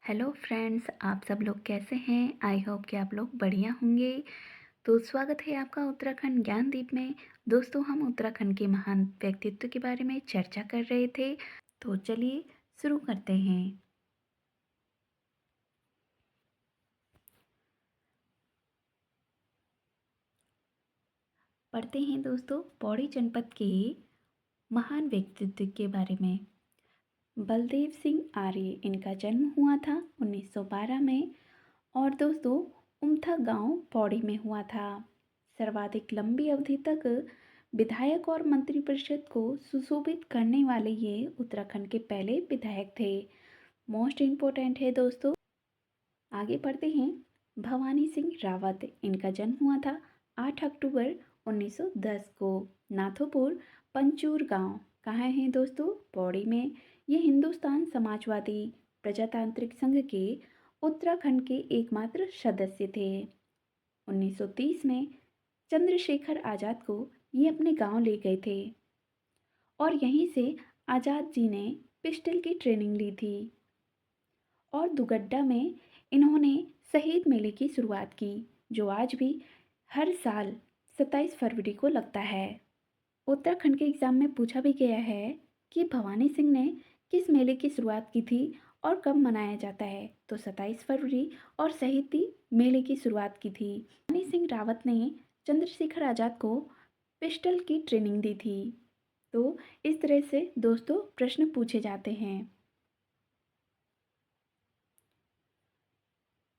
Hello friends, आप सब लोग कैसे हैं? आई होप कि आप लोग बढ़िया होंगे। तो स्वागत है आपका उत्तराखंड ज्ञानदीप में। दोस्तों, हम उत्तराखंड के महान व्यक्तित्व के बारे में चर्चा कर रहे थे, तो चलिए शुरू करते हैं। पढ़ते हैं दोस्तों पौड़ी जनपद के महान व्यक्तित्व के बारे में। बलदेव सिंह आर्य, इनका जन्म हुआ था 1912 में और दोस्तों उमथा गांव पौड़ी में हुआ था। सर्वाधिक लंबी अवधि तक विधायक और मंत्रिपरिषद को सुशोभित करने वाले ये उत्तराखंड के पहले विधायक थे। मोस्ट इम्पोर्टेंट है दोस्तों। आगे पढ़ते हैं। भवानी सिंह रावत, इनका जन्म हुआ था 8 अक्टूबर 1910 को नाथोपुर पंचूर गांव। कहाँ है दोस्तों? पौड़ी में। ये हिंदुस्तान समाजवादी प्रजातांत्रिक संघ के उत्तराखंड के एकमात्र सदस्य थे। 1930 में चंद्रशेखर आज़ाद को ये अपने गांव ले गए थे और यहीं से आज़ाद जी ने पिस्टल की ट्रेनिंग ली थी और दुगड्डा में इन्होंने शहीद मेले की शुरुआत की, जो आज भी हर साल 27 फरवरी को लगता है। उत्तराखंड के एग्ज़ाम में पूछा भी गया है कि भवानी सिंह ने किस मेले की शुरुआत की थी और कब मनाया जाता है, तो 27 फरवरी और शहीदी मेले की शुरुआत की थी। भवानी सिंह रावत ने चंद्रशेखर आज़ाद को पिस्टल की ट्रेनिंग दी थी। तो इस तरह से दोस्तों प्रश्न पूछे जाते हैं।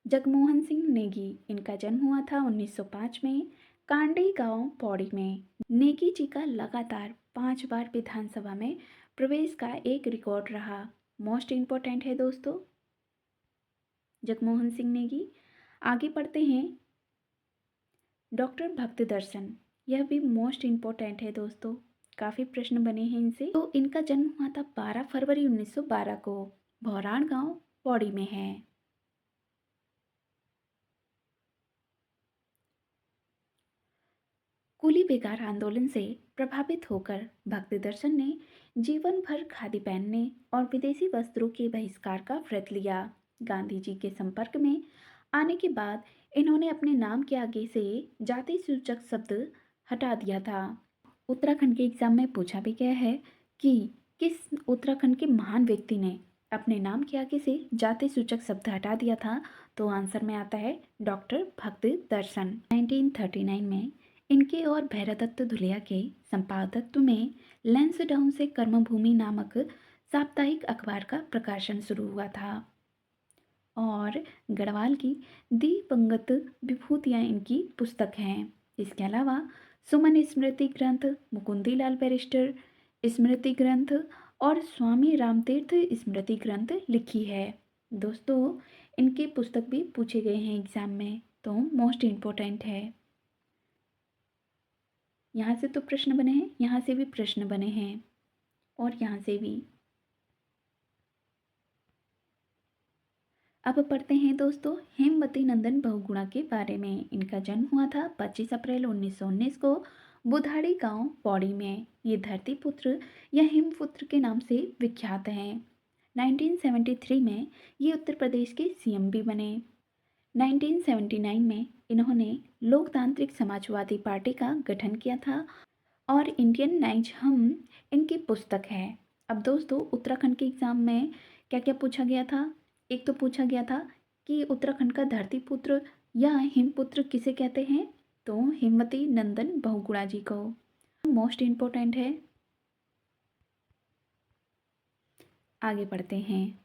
जगमोहन सिंह नेगी, इनका जन्म हुआ था 1905 में कांडी गांव पौड़ी में। नेगी जी का लगातार 5 बार विधानसभा में प्रवेश का एक रिकॉर्ड रहा। मोस्ट इम्पोर्टेंट है दोस्तों जगमोहन सिंह नेगी। आगे पढ़ते हैं। डॉक्टर भक्त दर्शन, यह भी मोस्ट इम्पोर्टेंट है दोस्तों, काफ़ी प्रश्न बने हैं इनसे। तो इनका जन्म हुआ था 12 फरवरी 1912 को। भौराण गांव पौड़ी में है। कुली बेगार आंदोलन से प्रभावित होकर भक्ति दर्शन ने जीवन भर खादी पहनने और विदेशी वस्त्रों के बहिष्कार का व्रत लिया। गांधी जी के संपर्क में आने के बाद इन्होंने अपने नाम के आगे से जाति सूचक शब्द हटा दिया था। उत्तराखंड के एग्जाम में पूछा भी गया है कि किस उत्तराखंड के महान व्यक्ति ने अपने नाम के आगे से जाति सूचक शब्द हटा दिया था, तो आंसर में आता है डॉक्टर भक्ति दर्शन। 1939 में इनके और भैरदत्त धुलिया के संपादकत्व में लैंसडाउन से कर्मभूमि नामक साप्ताहिक अखबार का प्रकाशन शुरू हुआ था और गढ़वाल की दीपंगत विभूतियाँ इनकी पुस्तक हैं। इसके अलावा सुमन स्मृति ग्रंथ, मुकुंदी लाल बैरिस्टर स्मृति ग्रंथ और स्वामी रामतीर्थ स्मृति ग्रंथ लिखी है। दोस्तों इनके पुस्तक भी पूछे गए हैं एग्जाम में, तो मोस्ट इम्पोर्टेंट है। यहाँ से तो प्रश्न बने हैं, यहाँ से भी प्रश्न बने हैं और यहाँ से भी। अब पढ़ते हैं दोस्तों हेमवती नंदन बहुगुणा के बारे में। इनका जन्म हुआ था 25 अप्रैल 1919 को बुधाड़ी गांव पौड़ी में। ये धरती पुत्र या हिमपुत्र के नाम से विख्यात हैं। 1973 में ये उत्तर प्रदेश के सीएम भी बने। 1979 में इन्होंने लोकतांत्रिक समाजवादी पार्टी का गठन किया था और इंडियन नाइज हम इनकी पुस्तक है। अब दोस्तों उत्तराखंड के एग्ज़ाम में क्या क्या पूछा गया था? एक तो पूछा गया था कि उत्तराखंड का धरतीपुत्र या हिमपुत्र किसे कहते हैं, तो हेमवती नंदन बहुगुणा जी को। मोस्ट इम्पोर्टेंट है। आगे बढ़ते हैं।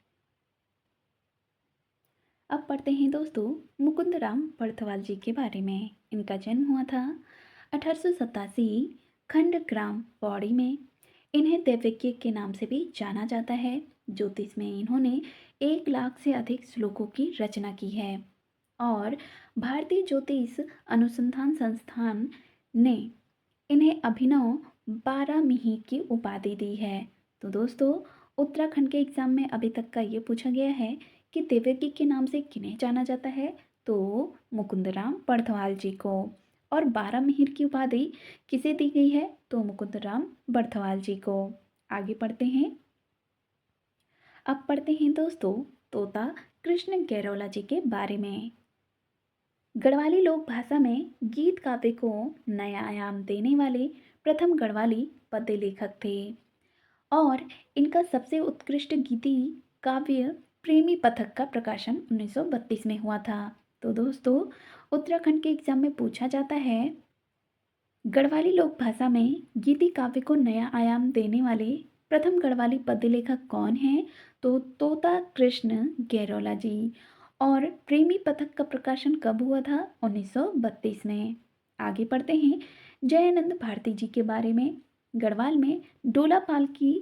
अब पढ़ते हैं दोस्तों मुकुंद राम बर्थवाल जी के बारे में। इनका जन्म हुआ था 1887 खंड ग्राम पौड़ी में। इन्हें दैवज्ञ के नाम से भी जाना जाता है। ज्योतिष में इन्होंने 1 लाख से अधिक श्लोकों की रचना की है और भारतीय ज्योतिष अनुसंधान संस्थान ने इन्हें अभिनव 12 मिहिर की उपाधि दी है। तो दोस्तों उत्तराखंड के एग्जाम में अभी तक का ये पूछा गया है कि दिव्यज्ञ के नाम से किन्हें जाना जाता है, तो मुकुंदराम बर्थवाल जी को। और 12 मिहिर की उपाधि किसे दी गई है, तो मुकुंदराम बर्थवाल जी को। आगे पढ़ते हैं। अब पढ़ते हैं दोस्तों तोता कृष्ण गैरोला जी के बारे में। गढ़वाली लोक भाषा में गीत काव्य को नया आयाम देने वाले प्रथम गढ़वाली पद्य लेखक थे और इनका सबसे उत्कृष्ट गीति काव्य प्रेमी पथक का प्रकाशन 1932 में हुआ था। तो दोस्तों, उत्तराखंड के एग्जाम में पूछा जाता है, गढ़वाली लोक भाषा में गीति काव्य को नया आयाम देने वाले प्रथम गढ़वाली पद्य लेखक कौन हैं? तो तोता कृष्ण गैरोला जी। और प्रेमी पथक का प्रकाशन कब हुआ था? 1932 में। आगे पढ़ते हैं, जयानंद भारती जी के बारे में। गढ़वाल में डोला पाल की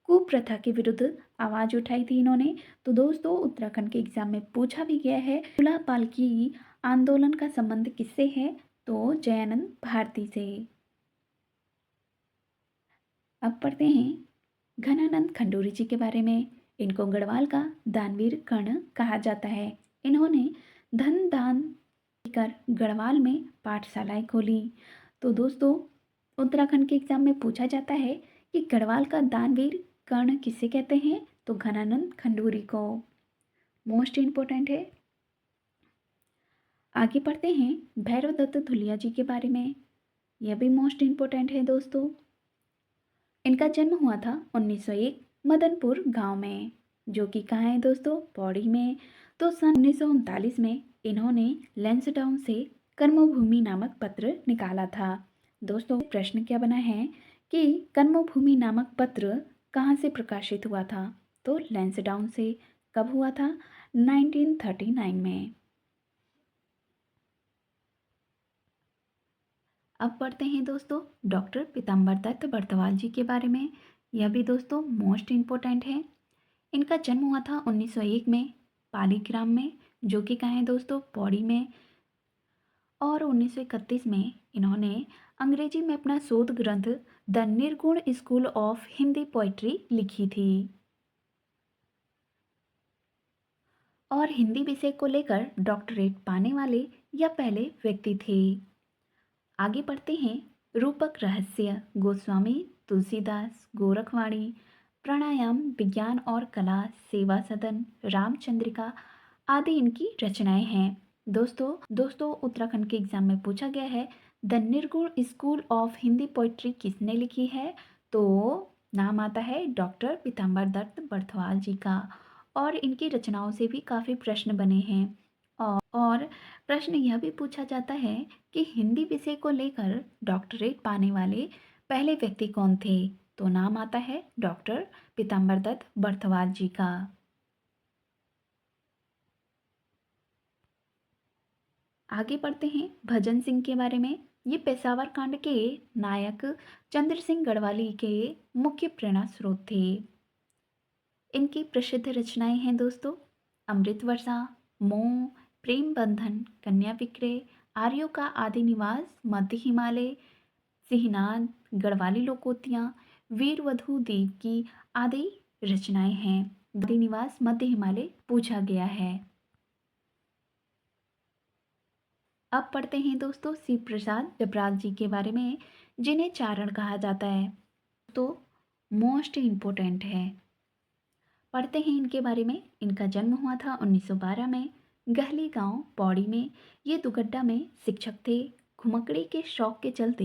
कुप्रथा के विरुद्ध आवाज उठाई थी इन्होंने। तो दोस्तों, उत्तराखंड के एग्जाम में पूछा भी गया है, डोला पाल की आंदोलन का संबंध किससे है? तो जयानंद भारती से। अब पढ़ते हैं घनानंद खंडूरी जी के बारे में। इनको गढ़वाल का दानवीर कर्ण कहा जाता है। इन्होंने धन दान कर गढ़वाल में पाठशालाएं खोली। तो दोस्तों, उत्तराखंड के एग्जाम में पूछा जाता है कि गढ़वाल का दानवीर कर्ण किसे कहते हैं? तो घनानंद खंडूरी को। मोस्ट इम्पोर्टेंट है। आगे पढ़ते हैं भैरव दत्त धुलिया जी के बारे में। यह भी मोस्ट इम्पोर्टेंट है दोस्तों। इनका जन्म हुआ था 1901 मदनपुर गांव में, जो कि कहाँ है दोस्तों? पौड़ी में। तो सन 1939 में इन्होंने लैंसडाउन से कर्मभूमि नामक पत्र निकाला था। दोस्तों, प्रश्न क्या बना है कि कर्मभूमि नामक पत्र कहाँ से प्रकाशित हुआ था? तो लैंसडाउन से। कब हुआ था? 1939 में। अब पढ़ते हैं दोस्तों डॉक्टर पीताम्बर दत्त बर्तवाल जी के बारे में। यह भी दोस्तों मोस्ट इम्पोर्टेंट है। इनका जन्म हुआ था 1901 में पालीग्राम में, जो कि कहाँ है दोस्तों? पौड़ी में। और 1931 में इन्होंने अंग्रेजी में अपना शोध ग्रंथ द निर्गुण स्कूल ऑफ हिंदी पोइट्री लिखी थी और हिंदी विषय को लेकर डॉक्टरेट पाने वाले यह पहले व्यक्ति थे। आगे पढ़ते हैं रूपक रहस्य गोस्वामी तुलसीदास गोरखवाणी प्राणायाम विज्ञान और कला सेवा सदन रामचंद्रिका आदि इनकी रचनाएं हैं। दोस्तों उत्तराखंड के एग्जाम में पूछा गया है, द निर्गुण स्कूल ऑफ हिंदी पोइट्री किसने लिखी है? तो नाम आता है डॉक्टर पीताम्बर दत्त बर्थवाल जी का। और इनकी रचनाओं से भी काफ़ी प्रश्न बने हैं। और प्रश्न यह भी पूछा जाता है कि हिंदी विषय को लेकर डॉक्टरेट पाने वाले पहले व्यक्ति कौन थे? तो नाम आता है डॉक्टर पीताम्बर दत्त बर्थवाल जी का। आगे पढ़ते हैं भजन सिंह के बारे में। ये पेशावर कांड के नायक चंद्र सिंह गढ़वाली के मुख्य प्रेरणा स्रोत थे। इनकी प्रसिद्ध रचनाएं हैं दोस्तों अमृत वर्षा, मोह, प्रेम बंधन, कन्या विक्रय, आर्यों का आदि निवास, मध्य हिमालय, सिहनाद, गढ़वाली लोकोक्तियाँ, वीरवधू देव की आदि रचनाएं हैं। आदि निवास मध्य हिमालय पूछा गया है। अब पढ़ते हैं दोस्तों शिव प्रसाद जबराल जी के बारे में, जिन्हें चारण कहा जाता है। तो मोस्ट इम्पोर्टेंट है। पढ़ते हैं इनके बारे में। इनका जन्म हुआ था 1912 में गहली गांव पौड़ी में। ये दुगड्डा में शिक्षक थे। घुमकड़ी के शौक के चलते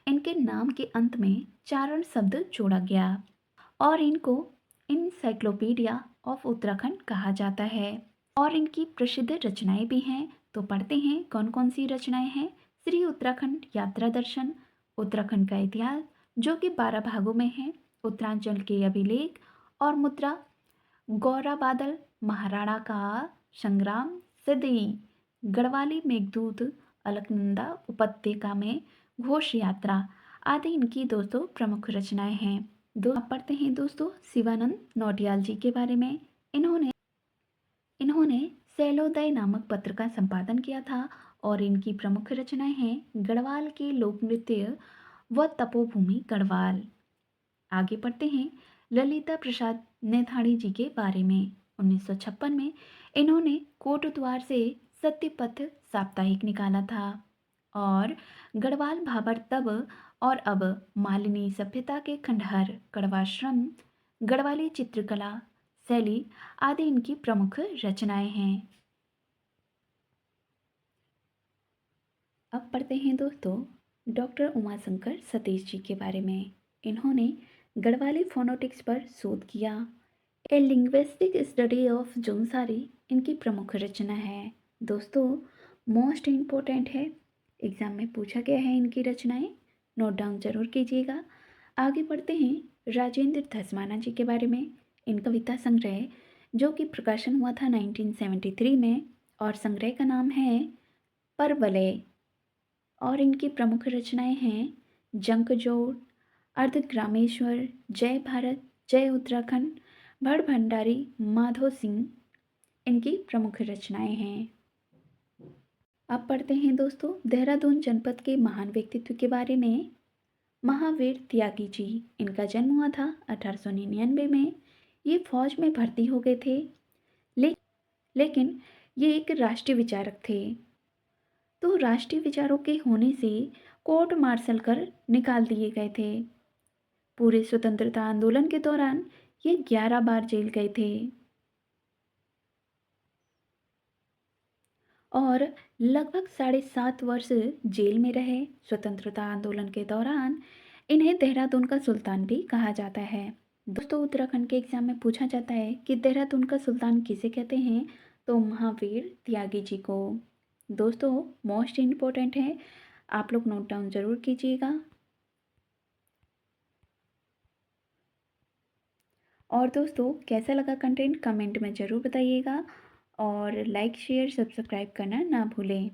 इनके नाम के अंत में चारण शब्द जोड़ा गया और इनको इनसाइक्लोपीडिया ऑफ उत्तराखंड कहा जाता है। और इनकी प्रसिद्ध रचनाएं भी हैं। तो पढ़ते हैं कौन कौन सी रचनाएं हैं। श्री उत्तराखंड यात्रा दर्शन, उत्तराखंड का इतिहास जो कि 12 भागों में है, उत्तरांचल के अभिलेख और मुद्रा, गौरा बादल, महाराणा का संग्राम, सदई, गढ़वाली मेघदूत, अलकनंदा उपत्यका में घोष यात्रा आदि इनकी दोस्तों प्रमुख रचनाएं हैं। आप पढ़ते हैं दोस्तों शिवानंद नौटियाल जी के बारे में। इन्होंने शैलोदय नामक पत्र का संपादन किया था और इनकी प्रमुख रचनाएं हैं गढ़वाल के लोक नृत्य व तपोभूमि गढ़वाल। आगे पढ़ते हैं ललिता प्रसाद नेथाड़ी जी के बारे में। 1956 में इन्होंने कोटद्वार से सत्यपथ साप्ताहिक निकाला था और गढ़वाल भाबर तब और अब मालिनी सभ्यता के खंडहर कड़वाश्रम, गढ़वाली चित्रकला, शैली आदि इनकी प्रमुख रचनाएं हैं। अब पढ़ते हैं दोस्तों डॉक्टर उमाशंकर सतीश जी के बारे में। इन्होंने गढ़वाली फोनोटिक्स पर शोध किया। ए लिंग्विस्टिक स्टडी ऑफ जोंसारी इनकी प्रमुख रचना है। दोस्तों मोस्ट इम्पोर्टेंट है, एग्जाम में पूछा गया है इनकी रचनाएं, नोट डाउन जरूर कीजिएगा। आगे बढ़ते हैं राजेंद्र धस्माना जी के बारे में। इन कविता संग्रह जो कि प्रकाशन हुआ था 1973 में और संग्रह का नाम है परवलय। और इनकी प्रमुख रचनाएं हैं जंकजोड़, अर्धग्रामेश्वर, जय भारत, जय उत्तराखंड, भड़ भंडारी, माधो सिंह इनकी प्रमुख रचनाएं हैं। अब पढ़ते हैं दोस्तों देहरादून जनपद के महान व्यक्तित्व के बारे में। महावीर त्यागी जी, इनका जन्म हुआ था 1899 में। ये फौज में भर्ती हो गए थे, ले, लेकिन ये एक राष्ट्रीय विचारक थे। तो राष्ट्रीय विचारों के होने से कोर्ट मार्शल कर निकाल दिए गए थे। पूरे स्वतंत्रता आंदोलन के दौरान ये 11 बार जेल गए थे और लगभग 7.5 वर्ष जेल में रहे। स्वतंत्रता आंदोलन के दौरान इन्हें देहरादून का सुल्तान भी कहा जाता है। दोस्तों उत्तराखंड के एग्जाम में पूछा जाता है कि देहरादून का सुल्तान किसे कहते हैं, तो महावीर त्यागी जी को। दोस्तों मोस्ट इम्पोर्टेंट है, आप लोग नोट डाउन ज़रूर कीजिएगा। और दोस्तों कैसा लगा कंटेंट कमेंट में ज़रूर बताइएगा और लाइक शेयर सब्सक्राइब करना ना भूलें।